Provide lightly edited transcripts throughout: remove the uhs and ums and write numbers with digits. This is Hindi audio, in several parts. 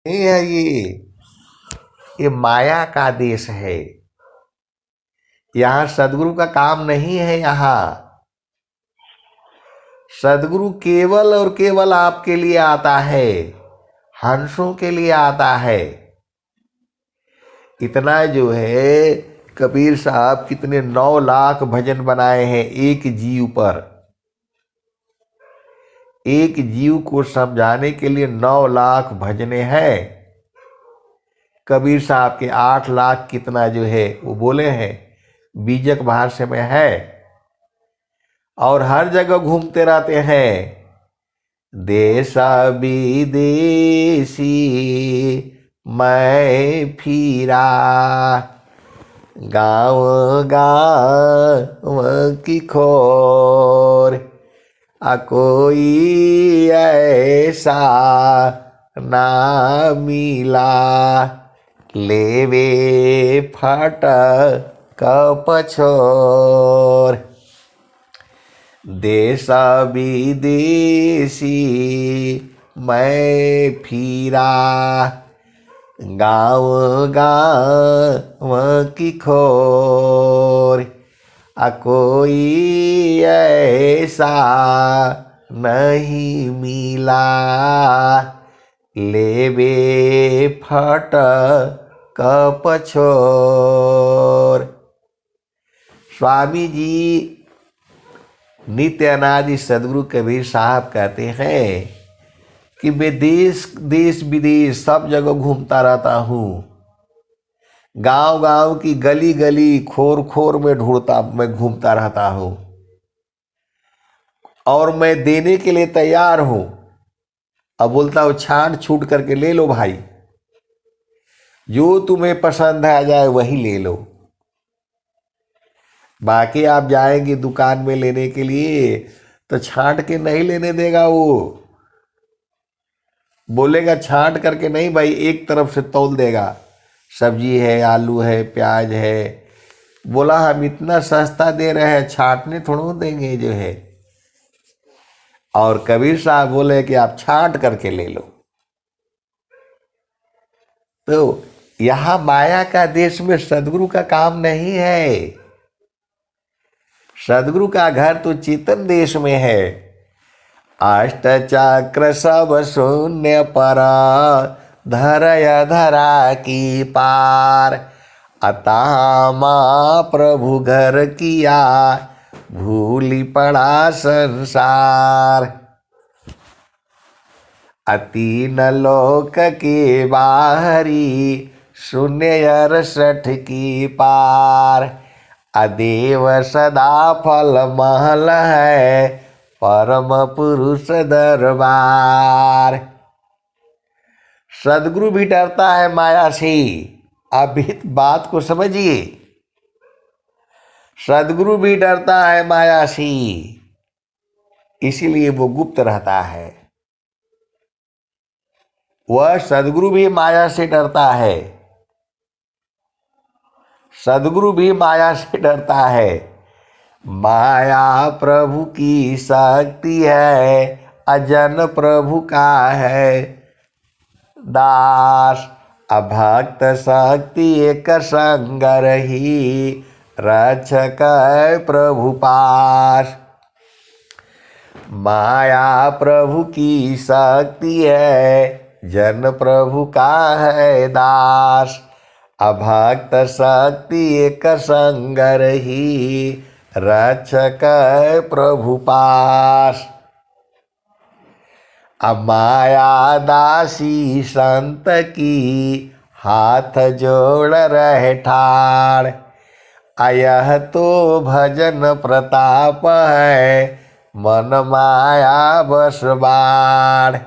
नहीं है ये माया का देश है। यहां सदगुरु का काम नहीं है। यहां सदगुरु केवल और केवल आपके लिए आता है, हंसों के लिए आता है। इतना जो है कबीर साहब कितने 9 लाख भजन बनाए हैं एक जीव पर। एक जीव को समझाने के लिए 9 लाख भजने हैं। कबीर साहब के 8 लाख कितना जो है वो बोले हैं, बीजक भाष्य में है। और हर जगह घूमते रहते हैं। देशा विदेशी मैं फिरा, गाँव गाँव की खोर, कोई ऐसा ना मिला, लेवे फट कपछोर। देशा विदेशी मैं फिरा, गाँव गाँव की खोर, कोई ऐसा नहीं मिला, लेवे फट कपछोर। स्वामी जी नित्य अनादि सदगुरु कबीर साहब कहते हैं कि मैं देश देश विदेश सब जगह घूमता रहता हूँ, गांव गांव की गली गली खोर खोर में ढूंढता मैं घूमता रहता हूँ, और मैं देने के लिए तैयार हूँ। अब बोलता हूँ छांट छूट करके ले लो भाई, जो तुम्हें पसंद आ जाए वही ले लो। बाकी आप जाएंगे दुकान में लेने के लिए तो छांट के नहीं लेने देगा। वो बोलेगा छांट करके नहीं भाई, एक तरफ से तौल देगा। सब्जी है, आलू है, प्याज है, बोला हम इतना सस्ता दे रहे हैं, छांटने थोड़ा देंगे जो है। और कबीर साहब बोले कि आप छांट करके ले लो। तो यहां माया का देश में सदगुरु का काम नहीं है। सदगुरु का घर तो चेतन देश में है। अष्ट चक्र सब शून्य पर, धरय धरा की पार, अतामा प्रभु घर किया, भूली पड़ा संसार। अतीन लोक के बाहरी, शून्य 68 की पार, अदेव सदा फल महल है, परम पुरुष दरबार। सदगुरु भी डरता है माया से। आप इस बात को समझिए, सदगुरु भी डरता है माया से, इसीलिए वो गुप्त रहता है। वह सदगुरु भी माया से डरता है। सदगुरु भी माया से डरता है। माया प्रभु की शक्ति है, अजन प्रभु का है दास। अभक्त शक्ति एक संग रही, रक्षक प्रभु पास। माया प्रभु की शक्ति है, जन प्रभु का है दास। अभक्त शक्ति एक संग रही, रक्षक प्रभु पास। माया दासी संत की, हाथ जोड़ रहे ठाड़। यह तो भजन प्रताप है, मन माया बस बाढ़।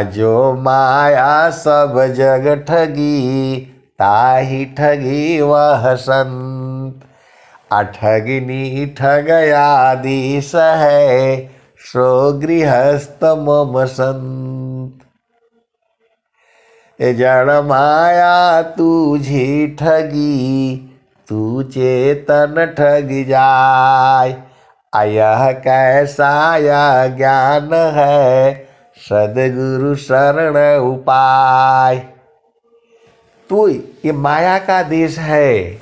जो माया सब जग ठगी, ताही ठगी वह संत। ठगिनी ठगयादीश है, सो गृहस्थ मम संत। जड़ माया तुझी ठगी, तू चेतन ठग जाय। यह कैसा यह ज्ञान है, सदगुरु शरण उपाय। तो ये माया का देश है।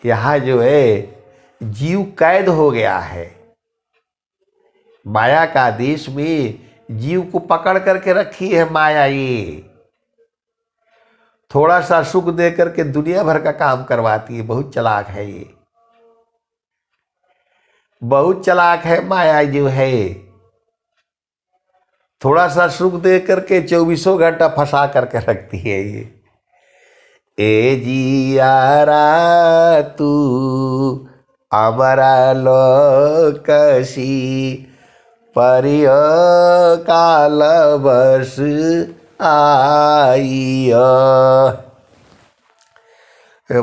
यहाँ जो है जीव कैद हो गया है। माया का देश में जीव को पकड़ करके रखी है माया। ये थोड़ा सा सुख दे करके दुनिया भर का काम करवाती है। बहुत चालाक है ये, बहुत चालाक है माया जो है। थोड़ा सा सुख दे करके 24 घंटा फंसा करके रखती है ये। ए जियारा तू अमरा लोकसी परिय काल बस आइय।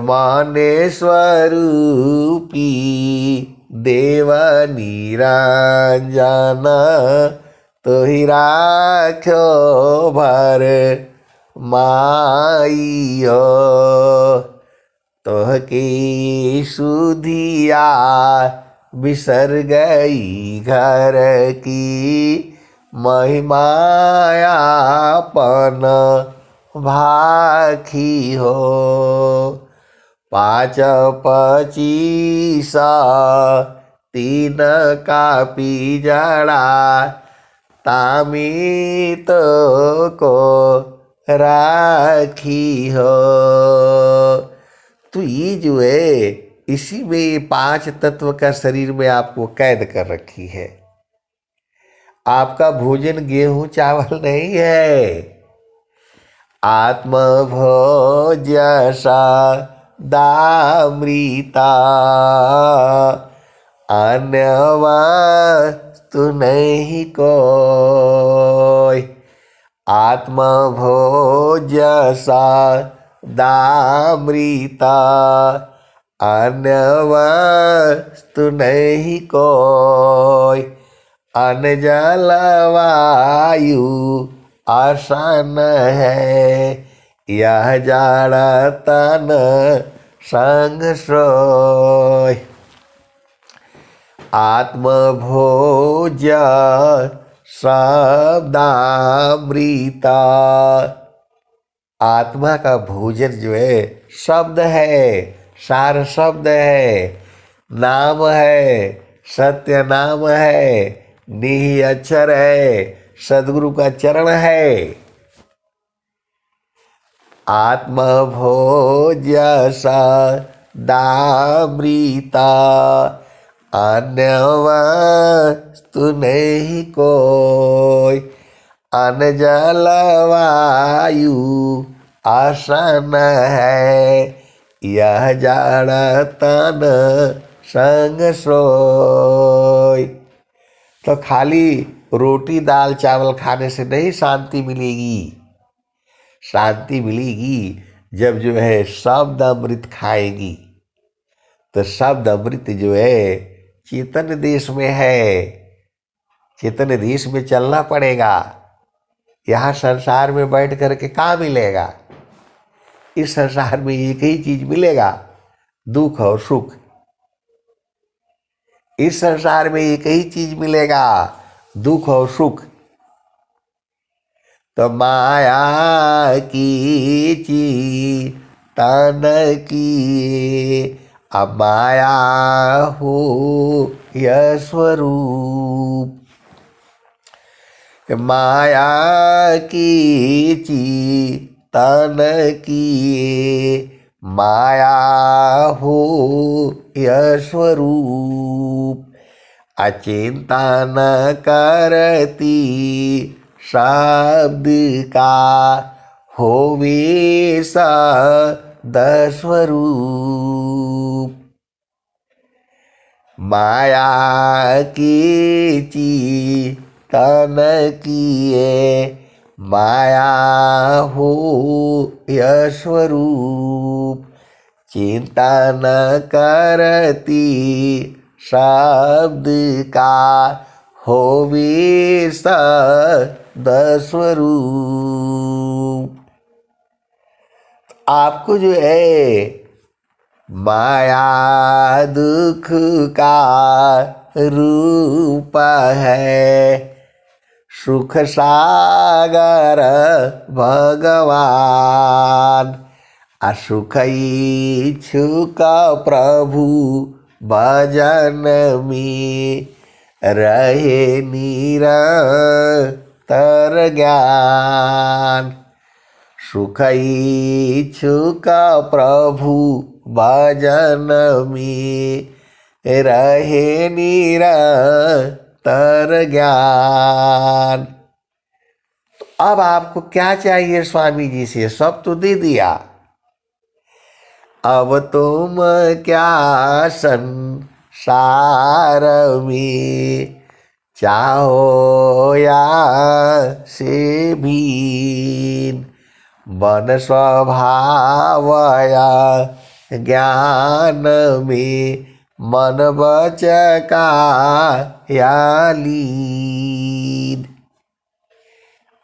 माने स्वरूपी देव निरंजन तोहि राख्यो भर माइयो। तोहके सुधिया बिसर गई घर की महिमायापन भाखी हो। 5-25 3 का पिजड़ा तामी तो को राखी हो। तो ये जो है इसी में 5 तत्व का शरीर में आपको कैद कर रखी है। आपका भोजन गेहूं चावल नहीं है। आत्मभोज्यसा दामृता अन्य वस्तु नहीं कोई। आत्मभोज्यसा दामृता अन्य वस्तु नहीं कोई। अन्न जल वायु आसन है यह जाड़ा तन संग सोय। आत्मभोज्य शब्दामृता आत्मा का भोजन जो है शब्द है, सार शब्द है, नाम है, सत्य नाम है, निहि अक्षर है, सदगुरु का चरण है। आत्मभोज्य सदामृता अन्य वस्तु नहीं कोई। अन्न जल वायु आसन है यह जाड़ा तन संग सोय। तो खाली रोटी दाल चावल खाने से नहीं शांति मिलेगी। शांति मिलेगी जब जो है शब्द अमृत खाएगी। तो शब्द अमृत जो है चेतन देश में है। चेतन देश में चलना पड़ेगा। यहाँ संसार में बैठ करके क्या मिलेगा? इस संसार में एक ही चीज मिलेगा, दुख और सुख। इस संसार में एक ही चीज मिलेगा, दुख और सुख। तो माया की चिंतन की अब माया हो यह स्वरूप। माया की चिंतन की माया हो यह स्वरूप। अचिंता न करती शब्द का होवे सदस्वरूप। माया की चिंतन किए माया हो यह स्वरूप। चिंता न करती शब्द का होवे सदस्वरूप। आपको जो है माया दुख का रूप है, सुख सागर भगवान। असुख इच्छुक प्रभु भजन में रहे निरंतर ज्ञान। सुख इच्छुक प्रभु भजन में रहे निरंतर ज्ञान। तो अब आपको क्या चाहिए स्वामी जी से? सब तो दे दिया। अब तुम क्या संसार में चाहो या से भीन। मन स्वभाव या ज्ञान में मन बच का या लीन।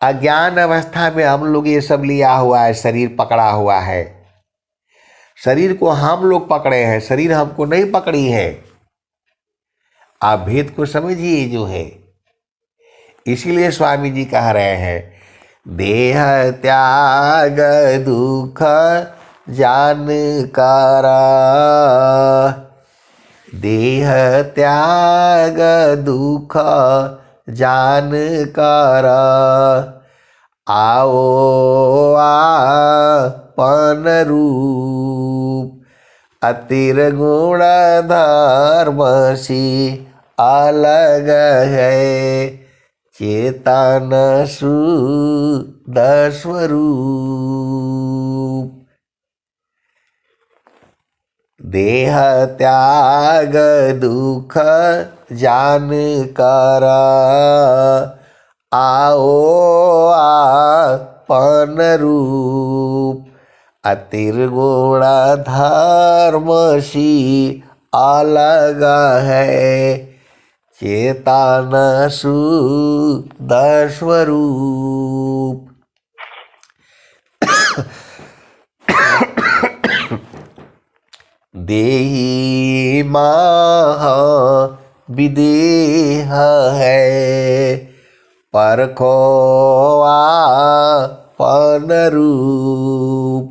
अज्ञान अवस्था में हम लोग ये सब लिया हुआ है, शरीर पकड़ा हुआ है। शरीर को हम लोग पकड़े हैं, शरीर हमको नहीं पकड़ी है। आप भेद को समझिए जो है। इसीलिए स्वामी जी कह रहे हैं, देह त्याग दुख जान कर। देह त्याग दुख जान कर। आओ आपन रूप। अतिर्गुण धर्म से अलग है चेतन शुद्ध स्वरूप। देह त्याग दुख जान कर। आओ आपन रूप। अतिर्गुण धर्म सी अलग है चेतन शुद्ध स्वरूप। देहि माह विदेह है परखो आपन रूप।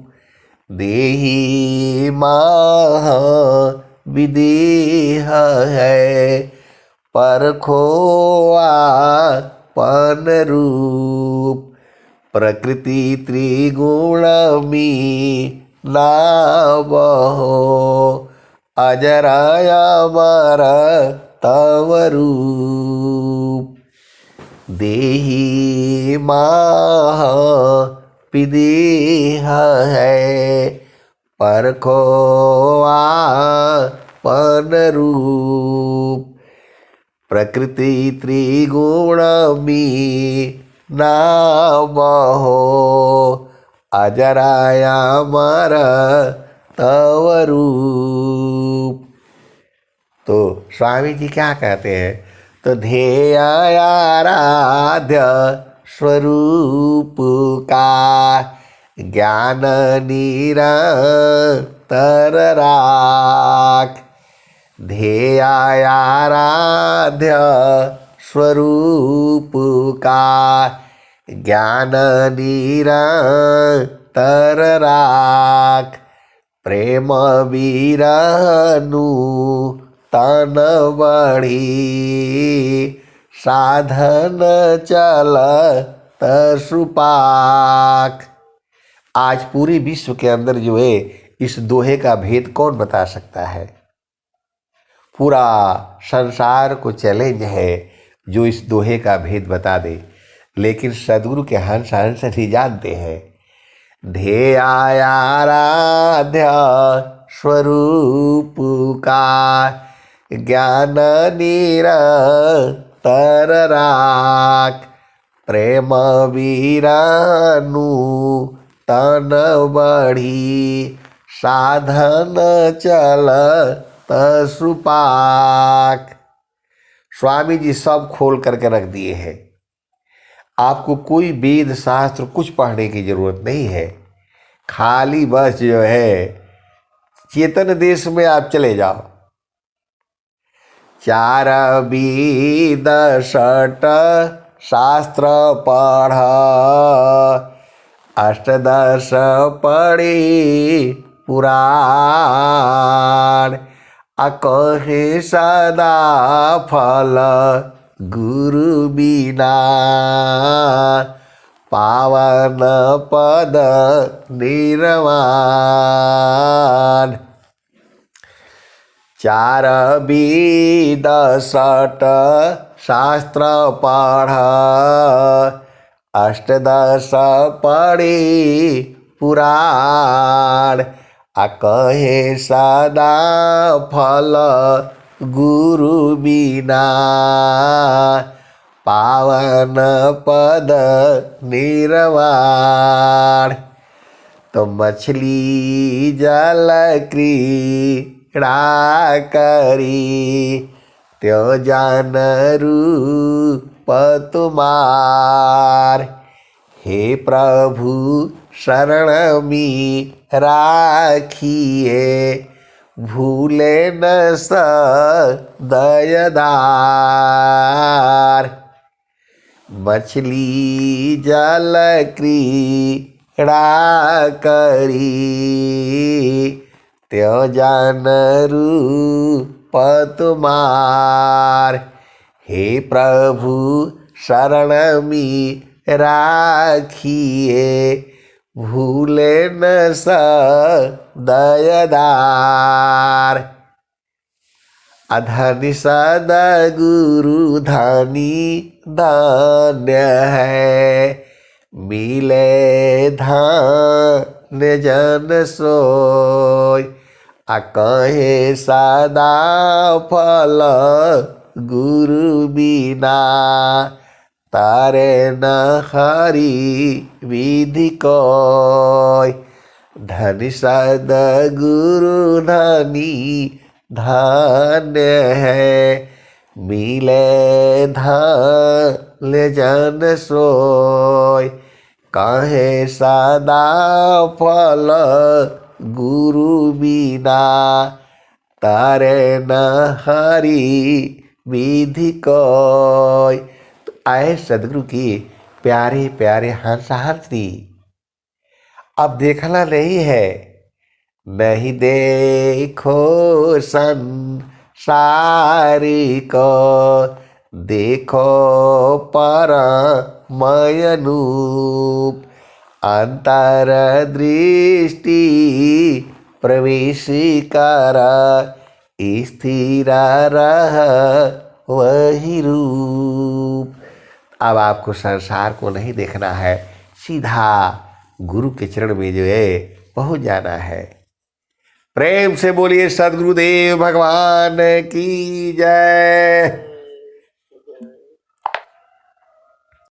देहि माह विदेह है परखो आपन रूप। प्रकृति त्रिगुण में ना बहो अजराय अमर तव रूप। देहि माह विदेह है परखो आपन रूप। प्रकृति त्रिगुण में ना बहो अजराय अमर तव रूप। तो स्वामी जी क्या कहते हैं? तो ध्येय आराध्य स्वरूप का ज्ञान निरंतर राख। ध्येय आराध्य स्वरूप का ज्ञान निरंतर राख। प्रेम विरहनु तन बढ़ी साधन चलत सुपाक। आज पूरे विश्व के अंदर जो है इस दोहे का भेद कौन बता सकता है? पूरा संसार को चैलेंज है जो इस दोहे का भेद बता दे, लेकिन सद्गुरु के हंस हंस नहीं जानते हैं। ध्येय आराध्य स्वरूप का ज्ञान निरंतर राख। प्रेम विरहनु तन बढ़ी साधन चलत सुपाक। स्वामी जी सब खोल करके रख दिए हैं। आपको कोई वेद शास्त्र कुछ पढ़ने की जरूरत नहीं है। खाली बस जो है चेतन देश में आप चले जाओ। 4 वेद 6 शास्त्र पढ़, अष्टदश पढ़ी पुराण, अकहे सदा फल गुरु बिना, पावन पद निर्वाण। चार वेद षट शास्त्र पढ़, अष्टदश पढ़ी पुराण, अकहे सदा फल गुरु बिना, पावन पद निर्वाण। तो मछली जल क्रीड़ा करी, त्यों जान रूप तुम्हार, हे प्रभु शरण में राखिए, भूले न दयदार। मछली जल क्रीड़ा करी, त्यों जान रूप तुम्हार, हे प्रभु शरण में राखिए, भूले न दयदार। अधनि सद्गुरु धनी धन्य है, मिले धन्य जन सोय, अकहे सदा फल गुरु बिना, तारे न हरि विधि कोय। धनि सद्गुरु धनी धन्य है, मिले धन्य जन सोय, कहे सदा फल गुरु बिना, तारे न हरि विधि कोय। तो आए सदगुरु की प्यारे प्यारे हंसाहंसी, अब देखना नहीं है, नहीं देखो संसारी को, देखो परमयनूप, अंतर दृष्टि प्रवेश कर, स्थिर रह वही रूप। अब आपको संसार को नहीं देखना है, सीधा गुरु के चरण में जो है पहुंच जाना है। प्रेम से बोलिए सद्गुरुदेव भगवान की जय।